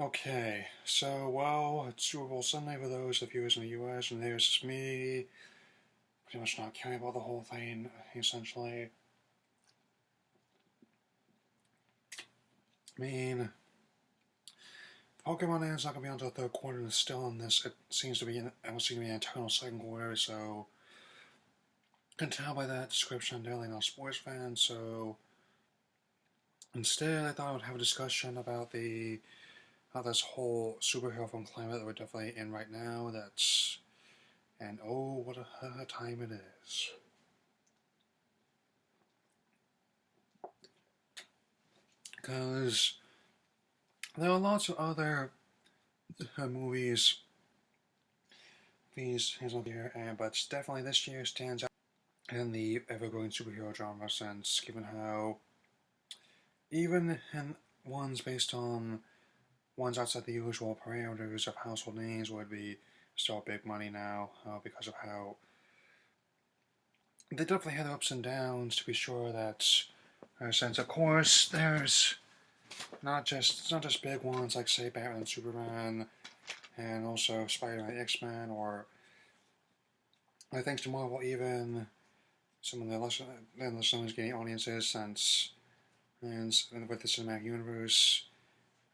Okay, so, well, it's Super Bowl Sunday for those of you in the US, and there's just me, pretty much not caring about the whole thing, essentially. I mean, Pokemon is not going to be until the third quarter, and it's still in this, it seems to be an eternal second quarter, so, you can tell by that description I'm definitely not a sports fan, so, instead I thought I would have a discussion about this whole superhero film climate that we're definitely in right now, and oh, what a time it is. Because there are lots of other movies these hands on here, but definitely this year stands out in the ever-growing superhero genre sense, given how even in ones based on ones outside the usual parameters of household names would be still big money now, because of how they definitely had ups and downs. To be sure, that sense, of course, there's it's not just big ones like say Batman and Superman, and also Spider-Man, X-Men, or thanks to Marvel, even some of the lesser known getting audiences and with the cinematic universe.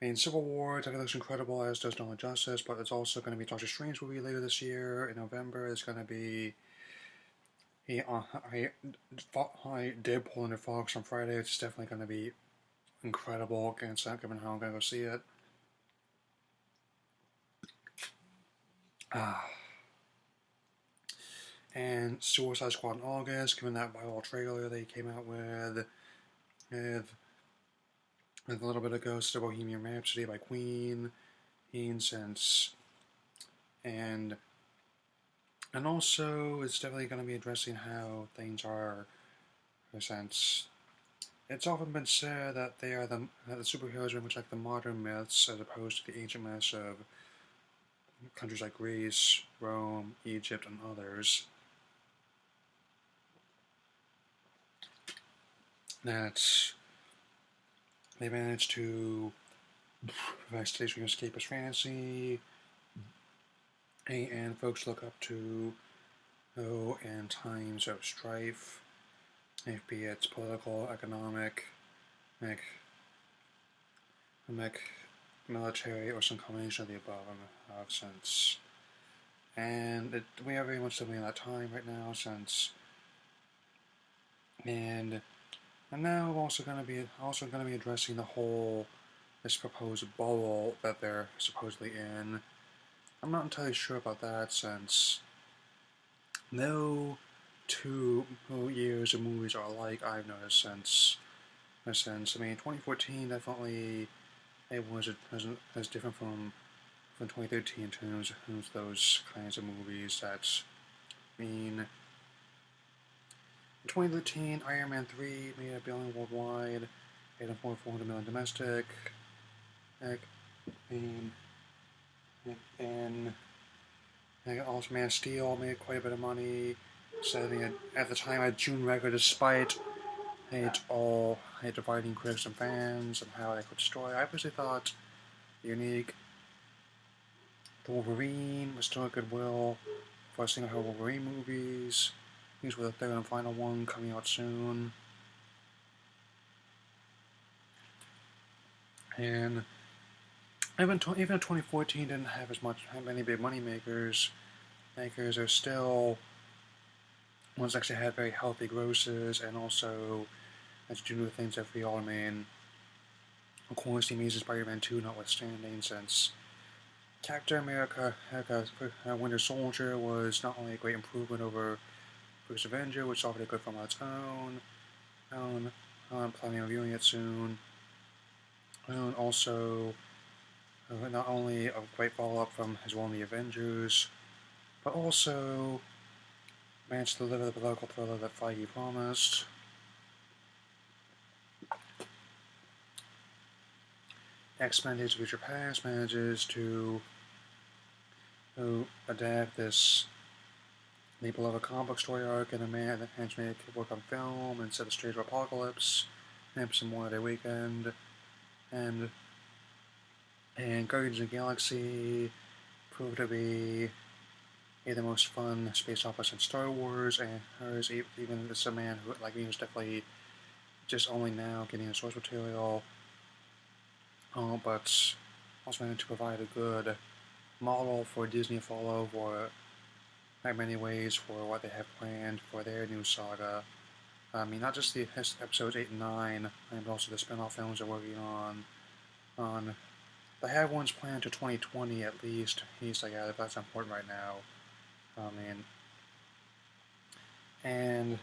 I mean, Civil War definitely looks incredible, as does Dawn of Justice, but it's also going to be Doctor Strange movie later this year in November. It's going to be Deadpool and Fox on Friday. It's definitely going to be incredible, given how I'm going to go see it. Ah. And Suicide Squad in August, given that viral trailer they came out with, with a little bit of Ghost of Bohemian Rhapsody by Queen, since, and also it's definitely going to be addressing how things are, since it's often been said that that the superheroes are much like the modern myths as opposed to the ancient myths of countries like Greece, Rome, Egypt, and others. That they managed to provide states from escapist fantasy, and folks look up to, in times of strife, if be it political, economic, mech, military, or some combination of the above since. And we are very much living in that time right now, and now we're also going to be addressing this proposed bubble that they're supposedly in. I'm not entirely sure about that, since no 2 years of movies are alike, I've noticed since. I mean, 2014 definitely it was different from 2013 in terms of those kinds of movies. I mean, in 2013, Iron Man 3 made $1 billion worldwide, made $400 million domestic. Like, I mean, and also Man of Steel made quite a bit of money, setting at the time a June record, despite it dividing critics and fans and how they could destroy. I personally thought unique. The Wolverine was still a goodwill for a single Wolverine movies. These were the third and final one coming out soon. And even 2014 didn't have many big money makers. Are still ones actually had very healthy grosses, and also as you do the things that we all mean. Of course, the Amazing Spider-Man 2 notwithstanding, since Captain America, Winter Soldier was not only a great improvement over First Avenger, which is already good from its own. I'm planning on viewing it soon. And also, not only a great follow-up from his one, The Avengers, but also managed to deliver the political thriller that Feige promised. X-Men Days of Future Past manages to adapt the beloved comic book story arc in a manner that has made it work on film and set the stage for Apocalypse, and some more every weekend, and And Guardians of the Galaxy proved to be the most fun space opera since Star Wars, and hers, even as a man who, like me, was definitely just only now getting the source material, but also managed to provide a good model for Disney to follow for, in many ways, for what they have planned for their new saga. I mean, not just the episodes 8 and 9, but also the spin-off films they're working on. They have ones planned to 2020 at least. He's like, yeah, that's important right now. I mean, and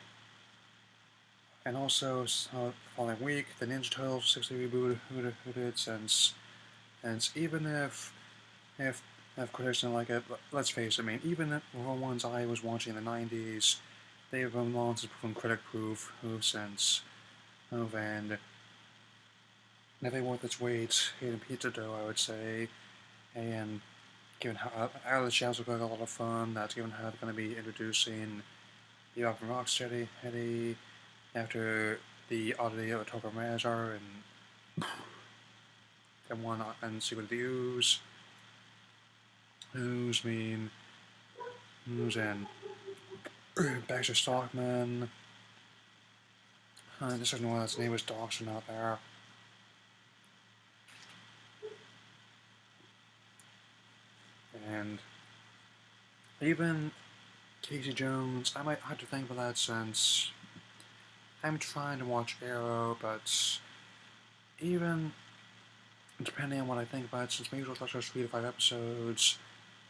also the following week, the Ninja Turtles 60 rebooted since even if critics didn't like it, let's face it, I mean, even the ones I was watching in the 90s, they've been long since proven critic-proof since, and never worth its weight in pizza dough, I would say, and given how Out of the Shadows look like a lot of fun, that's given how they're going to be introducing the Rock and Rocksteady Eddie after the Oddity of October Mazar and one and Secret of the Ooze. Ooze and Baxter Stockman. Just don't know what his name was Dawson out there. And even Casey Jones, I might have to think about that since I'm trying to watch Arrow, but even depending on what I think about it, since maybe we'll touch 3 to 5 episodes,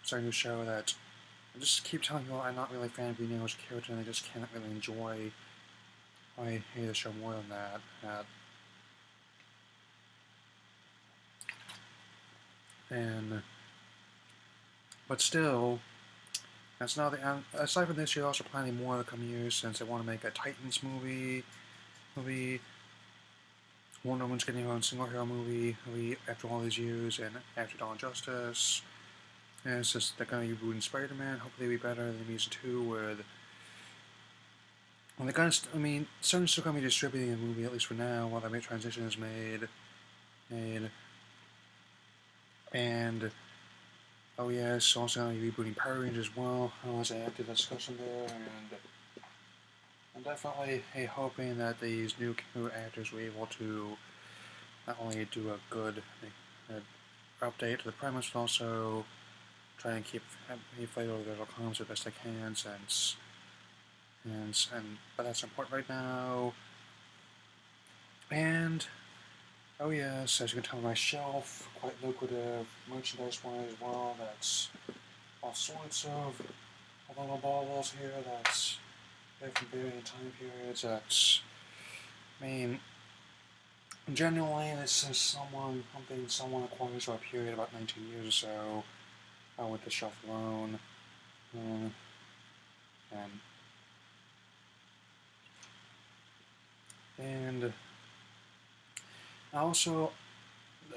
starting to show that I just keep telling people I'm not really a fan of Green Arrow as a character, and I just can't really enjoy. I hate the show more than that. But still, that's not the. Aside from this, you're also planning more in the coming years since they want to make a Titans movie. Wonder Woman's getting her own single hero movie after all these years, and after Dawn of Justice. And it's just they're gonna be rebooting Spider-Man. Hopefully, it'll be better than Amazing 2 with. Well, they're gonna. Sony's still gonna be distributing the movie at least for now while the transition is made. And oh yes, also gonna be rebooting Power Rangers as well. As I active discussion there, and I'm definitely hoping that these new actors will be able to not only do a good update to the premise, but also try and keep flavor of the comics the best I can, but that's important right now. And oh yes, as you can tell on my shelf, quite lucrative merchandise-wise as well. That's all sorts of little baubles here. That's from varying time periods. That's, generally this is something someone acquires for a period of about 19 years or so. With the shelf alone, and also,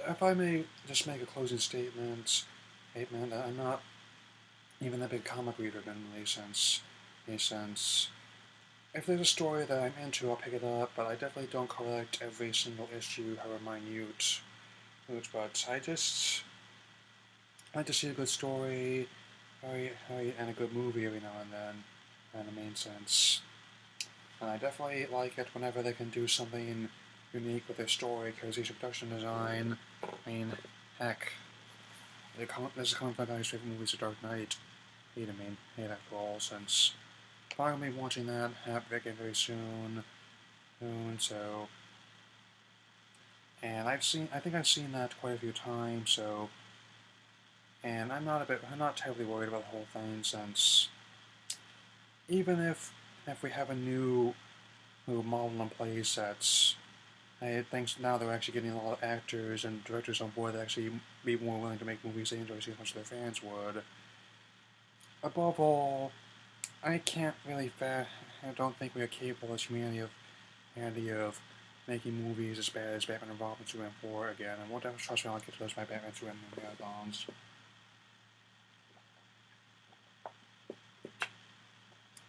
if I may just make a closing statement, I'm not even a big comic reader generally, since if there's a story that I'm into, I'll pick it up, but I definitely don't collect every single issue, however minute. But I like to see a good story, and a good movie every now and then, in the main sense. And I definitely like it whenever they can do something unique with their story, characterization, production design. Heck, there's a comic book guy's favorite movie is The Dark Knight. Hate after all, since I'm going to be watching that again very soon. So, and I think I've seen that quite a few times. So, and I'm not terribly worried about the whole thing, since even if we have a new model in place, I think now they're actually getting a lot of actors and directors on board that actually be more willing to make movies they enjoy seeing as much as their fans would. Above all, I don't think we are capable as humanity of making movies as bad as Batman and Robin, Superman 4 again, and won't ever trust me, I'll get to those my Batman, Superman marathons.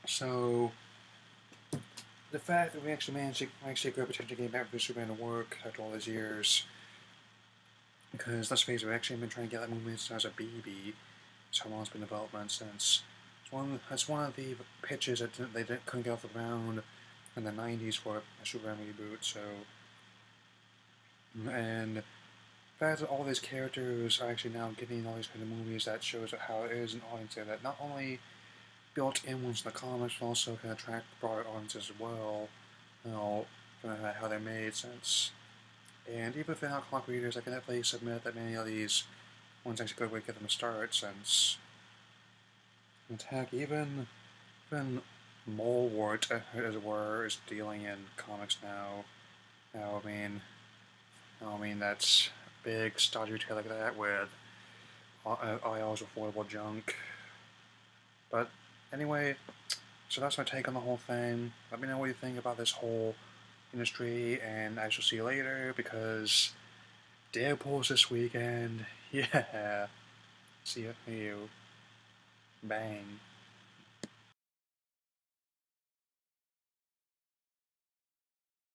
So, the fact that we actually managed to get a good potential game Batman vs Superman to work after all these years Because let's face it, we actually been trying to get that movie since I was a baby. So long it's been in development since. It's one of the pitches that couldn't get off the ground in the 90s for a Superman reboot, so. And the fact that all these characters are actually now getting all these kind of movies, that shows how it is an audience there that not only built in ones in the comics, but also can attract broader audiences as well. You know, how they're made since. And even if they're not comic readers, I can definitely submit that many of these ones actually a good way to get them to start, since heck, even Molewart, as it were, is dealing in comics now. Now, I mean that's big stodgy tale like that with IO's affordable junk. But anyway, so that's my take on the whole thing. Let me know what you think about this whole industry, and I shall see you later, because Deadpool's this weekend. Yeah. See you. Bang.